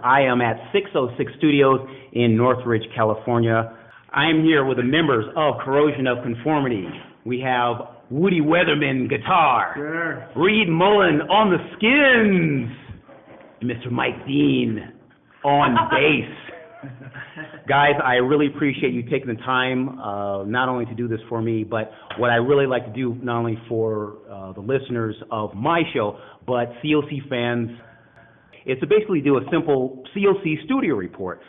I am at 606 Studios in Northridge, California. I am here with the members of Corrosion of Conformity. We have Woody Weatherman guitar, Sure. Reed Mullen on the skins, and Mr. Mike Dean on bass. Guys, I really appreciate you taking the time not only to do this for me, but what I really like to do not only for the listeners of my show, but COC fans, is to basically do a simple COC studio report.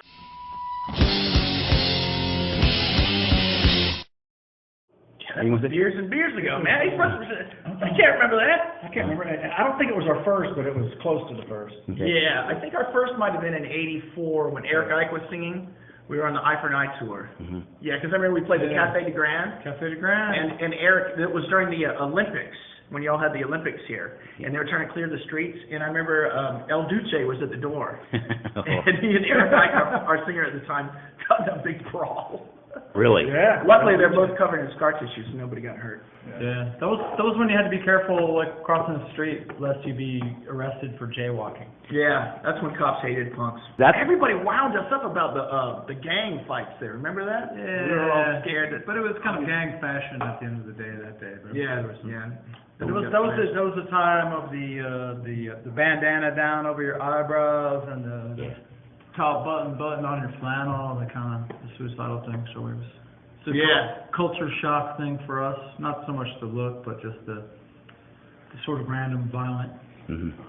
Years and years ago, man. I can't remember that. I can't remember. I don't think it was our first, but it was close to the first. Okay. Yeah, I think our first might have been in '84 when Eric Ike was singing. We were on the Eye for an Eye tour. Mm-hmm. Yeah, because I remember we played the Café de Grand. Café de Grand. And Eric, it was during the Olympics, when y'all had the Olympics here. And they were trying to clear the streets. And I remember El Duce was at the door. And he and Eric Ike, our singer at the time, got in a big brawl. Really? Yeah. Luckily, they're both covered in scar tissue, so nobody got hurt. Yeah. That was when you had to be careful, like crossing the street, lest you be arrested for jaywalking. Yeah, that's when cops hated punks. Everybody wound us up about the gang fights there. Remember that? Yeah. We were all scared. But it was kind of gang fashion at the end of the day that day. But Yeah, there was some, yeah. That was the time of the bandana down over your eyebrows and the top button on your flannel, the kind of the suicidal thing. So it was a culture shock thing for us. Not so much the look, but just the sort of random violent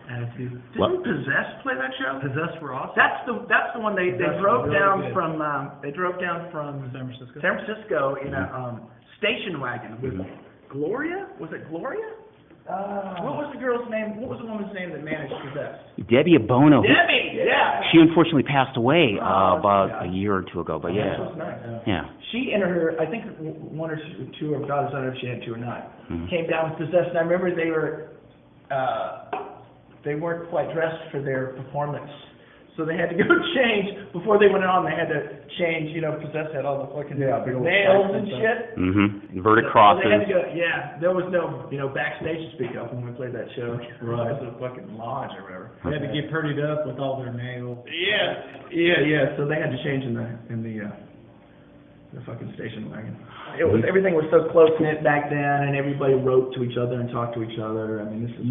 attitude. Didn't Possessed play that show? Possessed were awesome. That's the one they drove really down good. from San Francisco. San Francisco in a station wagon with Gloria. Was it Gloria? What was the girl's name? What was the woman's name that managed Possessed? Debbie Abono. Debbie, yeah. She unfortunately passed away about a year or two ago, but yeah. That was nice. Yeah. She and her, I think one or two of her daughters, I don't know if she had two or not, came down with Possessed. And I remember they weren't quite dressed for their performance. So they had to go change before they went on. They had to change. You know, Possessed had all the fucking nails and shit. Vertic crosses. So they had to go. Yeah, there was no backstage to speak of when we played that show. Right. It was a fucking lodge or whatever. They had to get prettied up with all their nails. Yeah. So they had to change in the fucking station wagon. Everything was so close knit back then, and everybody wrote to each other and talked to each other. I mean, this is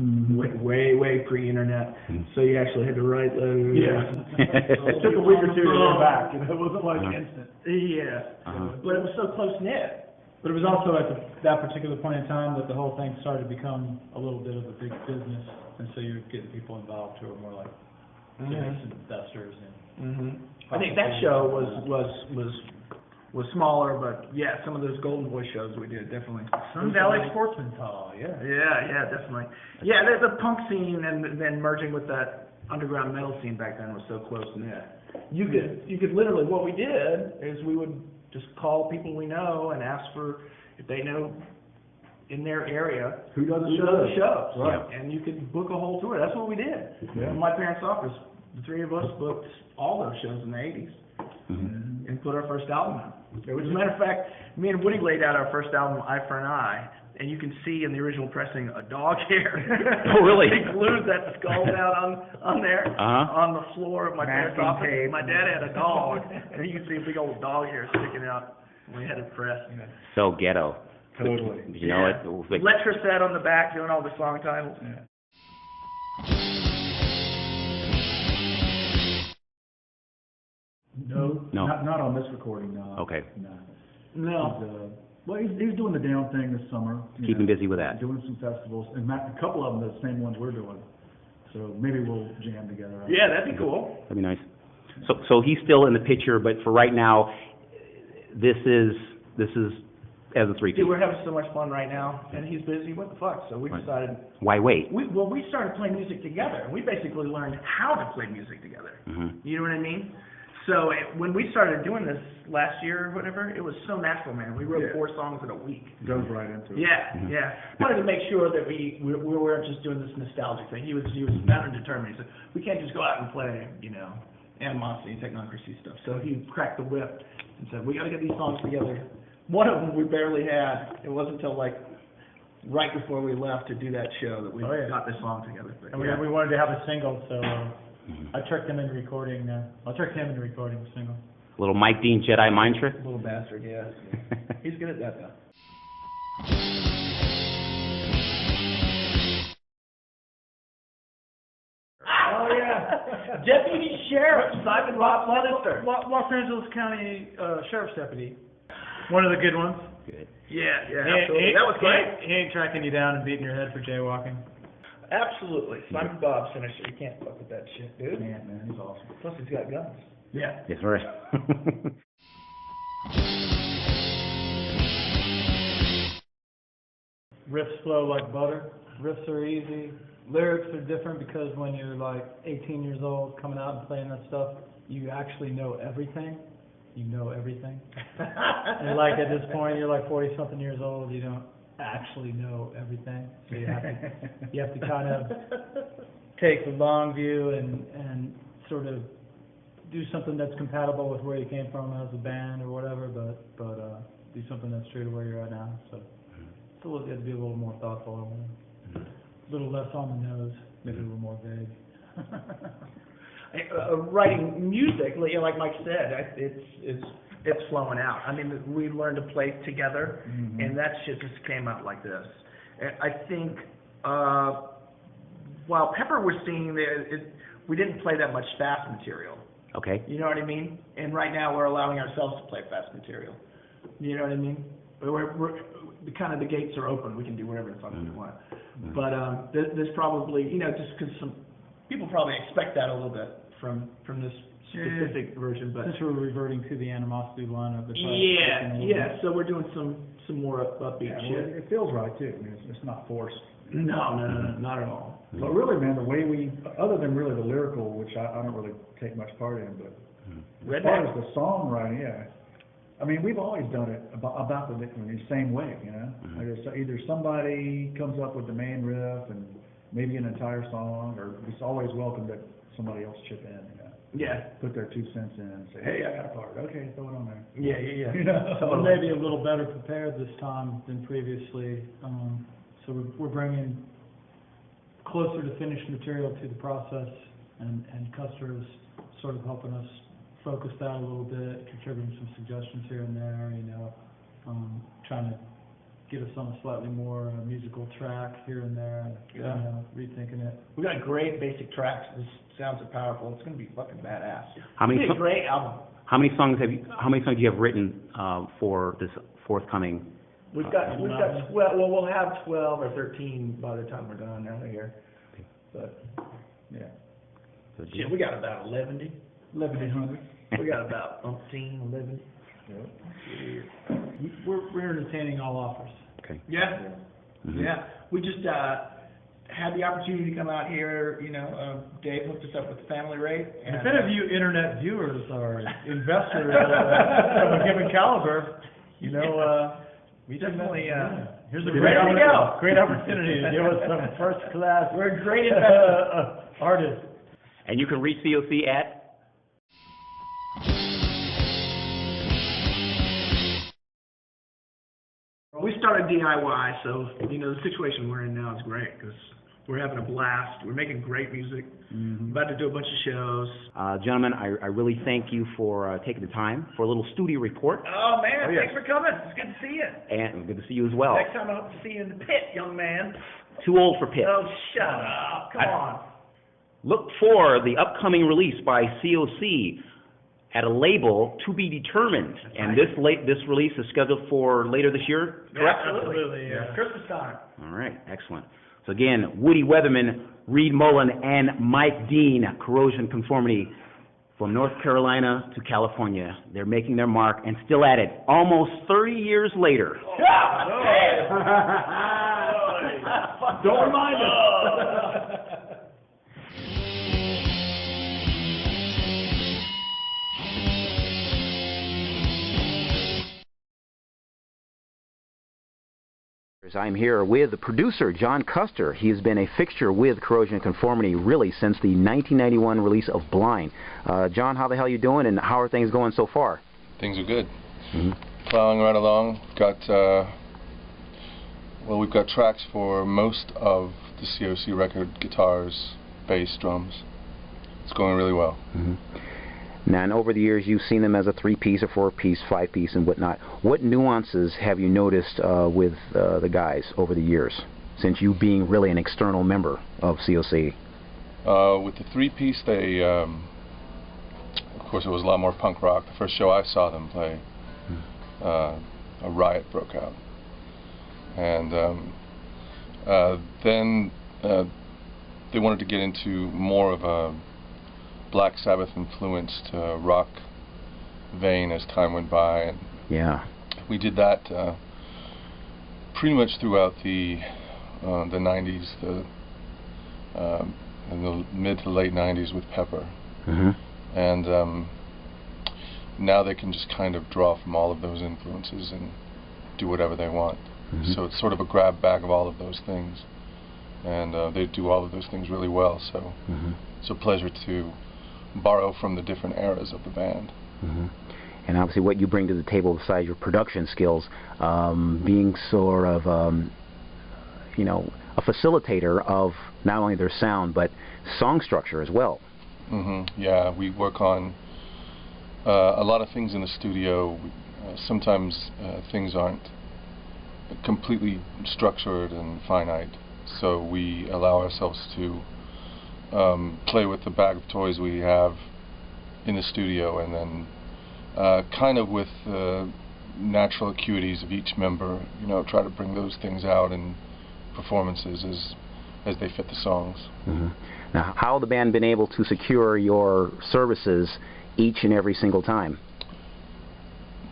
way pre-internet, so you actually had to write letters. Yeah, it took a week or two to get back. It wasn't like instant. Yeah, but it was so close knit. But it was also at that particular point in time that the whole thing started to become a little bit of a big business, and so you're getting people involved who are more like investors. And I think that show was smaller, but yeah, some of those Golden Boy shows we did, definitely. Sun Valley Sportsman's Hall, Yeah, definitely. Yeah, the punk scene and then merging with that underground metal scene back then was so close knit. You could literally, what we did is we would just call people we know and ask for if they know in their area who does the shows. Right. And you could book a whole tour. That's what we did. Yeah. In my parents' office, the three of us booked all those shows in the 80s. And put our first album out. As a matter of fact, me and Woody laid out our first album, Eye for an Eye, and you can see in the original pressing a dog hair. Oh, really? They glued that skull down on there, on the floor of my parents' office. My dad had a dog, and you can see a big old dog hair sticking out when we had it pressed. So ghetto. Totally. You know it? Like, Letra sat on the back doing all the song titles. No. Not on this recording, no. Okay. No. Well, he's doing the down thing this summer. Keeping busy with that. Doing some festivals, and a couple of them the same ones we're doing. So maybe we'll jam together. Yeah, that'd be cool. That'd be nice. So he's still in the picture, but for right now, this is as a three-piece. Dude, we're having so much fun right now, and he's busy. What the fuck? So we decided. Why wait? We started playing music together, and we basically learned how to play music together. You know what I mean? So when we started doing this last year or whatever, it was so natural, man. We wrote 4 songs in a week. Goes right into it. Yeah. Wanted to make sure that we weren't just doing this nostalgic thing. He was bound and determined. He said, we can't just go out and play, Animosity, Technocracy stuff. So he cracked the whip and said, we got to get these songs together. One of them we barely had. It wasn't until right before we left to do that show that we got this song together. But, and we wanted to have a single, so I tricked him into recording. I tricked him into recording a single. Little Mike Dean Jedi mind trick. Little bastard, yeah. He's good at that though. Oh yeah, Deputy Sheriff Simon Bob Lannister. Los Angeles County Sheriff's Deputy. One of the good ones. Good. Yeah, absolutely. That was great. He ain't tracking you down and beating your head for jaywalking. Absolutely. Simon Bob's finisher. You can't fuck with that shit, dude. Man, he's awesome. Plus he's got guns. Yeah. Yes, right. Riffs flow like butter. Riffs are easy. Lyrics are different because when you're like 18 years old coming out and playing that stuff, you actually know everything. You know everything. And like at this point, you're like 40-something years old, you don't actually know everything. So you have to kind of take the long view and sort of do something that's compatible with where you came from as a band or whatever, but do something that's true to where you're at now. So you have to be a little more thoughtful, a little less on the nose, maybe a little more vague. Writing music, like Mike said, it's flowing out. I mean, we learned to play together, and that shit just came out like this. And I think while Pepper was singing there, we didn't play that much fast material. Okay. You know what I mean? And right now we're allowing ourselves to play fast material. You know what I mean? We're kind of the gates are open. We can do whatever the fuck we want. But there's probably, just because some people probably expect that a little bit from this specific version. But since we're reverting to the Animosity lineup, so we're doing some more upbeat shit. It feels right too. I mean, it's not forced. No, not at all. But really, man, the way other than really the lyrical, which I don't really take much part in, but as far as the songwriting, yeah. I mean, we've always done it about the same way, Either somebody comes up with the main riff and maybe an entire song, or it's always welcome that somebody else chip in, Yeah. Put their 2 cents in and say, hey, I got a part. Okay, throw it on there. Yeah. So maybe a little better prepared this time than previously. So we're bringing closer to finished material to the process, and Custer is sort of helping us focus that a little bit, contributing some suggestions here and there, trying to get us on a slightly more musical track here and there, rethinking it. We got great basic tracks. This sounds are powerful. It's gonna be fucking badass. It's a great album. How many songs do you have written for this forthcoming? We've got we'll have 12 or 13 by the time we're done out of here. But yeah. Shit, we got about 11. 1,100. We got about 11. We're entertaining all offers. Okay. Yeah. Yeah. We just had the opportunity to come out here. Dave hooked us up with the family rate. And if any of you internet viewers are investors of a given caliber, we definitely here's a great opportunity to give us some first class. We're a great investment artists. And you can reach COC at. We started DIY, so the situation we're in now is great because we're having a blast. We're making great music. About to do a bunch of shows. Gentlemen, I really thank you for taking the time for a little studio report. Oh man, thanks for coming. It's good to see you. And good to see you as well. Next time I hope to see you in the pit, young man. Too old for pit. Oh, shut up. Come on. Look for the upcoming release by COC at a label to be determined. That's and right. this release is scheduled for later this year, correct? Yeah, absolutely. Christmas time. All right, excellent. So again, Woody Weatherman, Reed Mullen, and Mike Dean, Corrosion Conformity, from North Carolina to California. They're making their mark and still at it, almost 30 years later. Don't remind us. I'm here with the producer, John Custer. He has been a fixture with Corrosion Conformity really since the 1991 release of Blind. John, how the hell are you doing, and how are things going so far? Things are good. Plowing right along. We've got tracks for most of the COC record: guitars, bass, drums. It's it's going really well. Mm-hmm. Now, and over the years, you've seen them as a 3-piece, a 4-piece, 5-piece, and whatnot. What nuances have you noticed with the guys over the years, since you being really an external member of COC? With the 3-piece, they, of course, it was a lot more punk rock. The first show I saw them play, a riot broke out. And then they wanted to get into more of a Black Sabbath influenced rock vein as time went by, and yeah, we did that pretty much throughout the 90s, in the mid to late 90s with Pepper. Mm-hmm. And now they can just kind of draw from all of those influences and do whatever they want. Mm-hmm. So it's sort of a grab bag of all of those things, and they do all of those things really well. So mm-hmm. it's a pleasure to borrow from the different eras of the band. Mm-hmm. And obviously what you bring to the table besides your production skills, being sort of, you know, a facilitator of not only their sound, but song structure as well. Mm-hmm. Yeah, we work on a lot of things in the studio. Sometimes things aren't completely structured and finite, so we allow ourselves to play with the bag of toys we have in the studio, and then kind of with the natural acuities of each member, you know, try to bring those things out in performances as they fit the songs. Mm-hmm. Now, how has the band been able to secure your services each and every single time?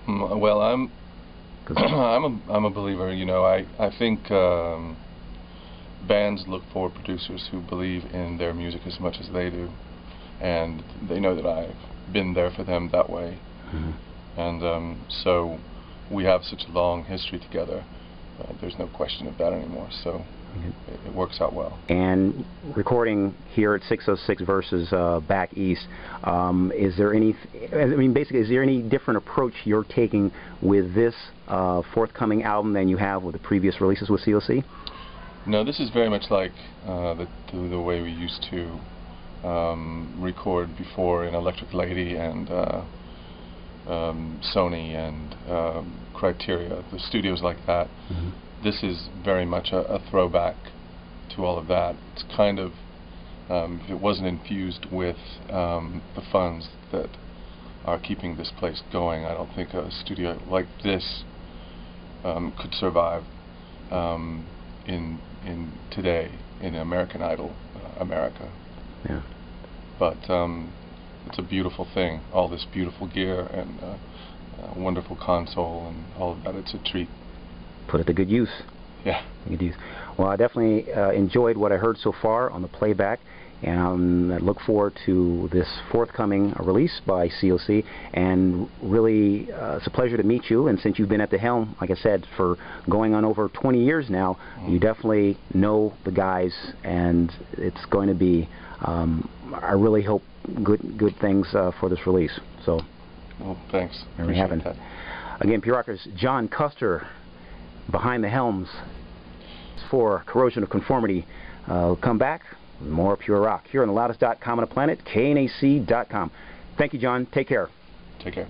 Well, I'm I'm a believer. You know, I think bands look for producers who believe in their music as much as they do, and they know that I've been there for them that way. Mm-hmm. And so we have such a long history together. There's no question of that anymore. So mm-hmm. it works out well. And recording here at 606 versus back east, is there any? I mean, basically, is there any different approach you're taking with this forthcoming album than you have with the previous releases with COC? No, this is very much like the way we used to record before in Electric Lady and Sony and Criteria, the studios like that. Mm-hmm. This is very much a throwback to all of that. It's kind of, if it wasn't infused with the funds that are keeping this place going, I don't think a studio like this could survive in today in American Idol America. Yeah. But it's a beautiful thing, all this beautiful gear and a wonderful console and all of that. It's a treat. Put it to good use. Yeah. Good use. Well, I definitely enjoyed what I heard so far on the playback, and I look forward to this forthcoming release by COC, and really it's a pleasure to meet you. And since you've been at the helm, like I said, for going on over 20 years now, you definitely know the guys, and it's going to be, I really hope, good things for this release. So, well, thanks. There we have it. Again, Pure Rockers, John Custer behind the helms for Corrosion of Conformity. Come back with more Pure Rock here on the loudest.com on the planet, KNAC.com. Thank you, John. Take care. Take care.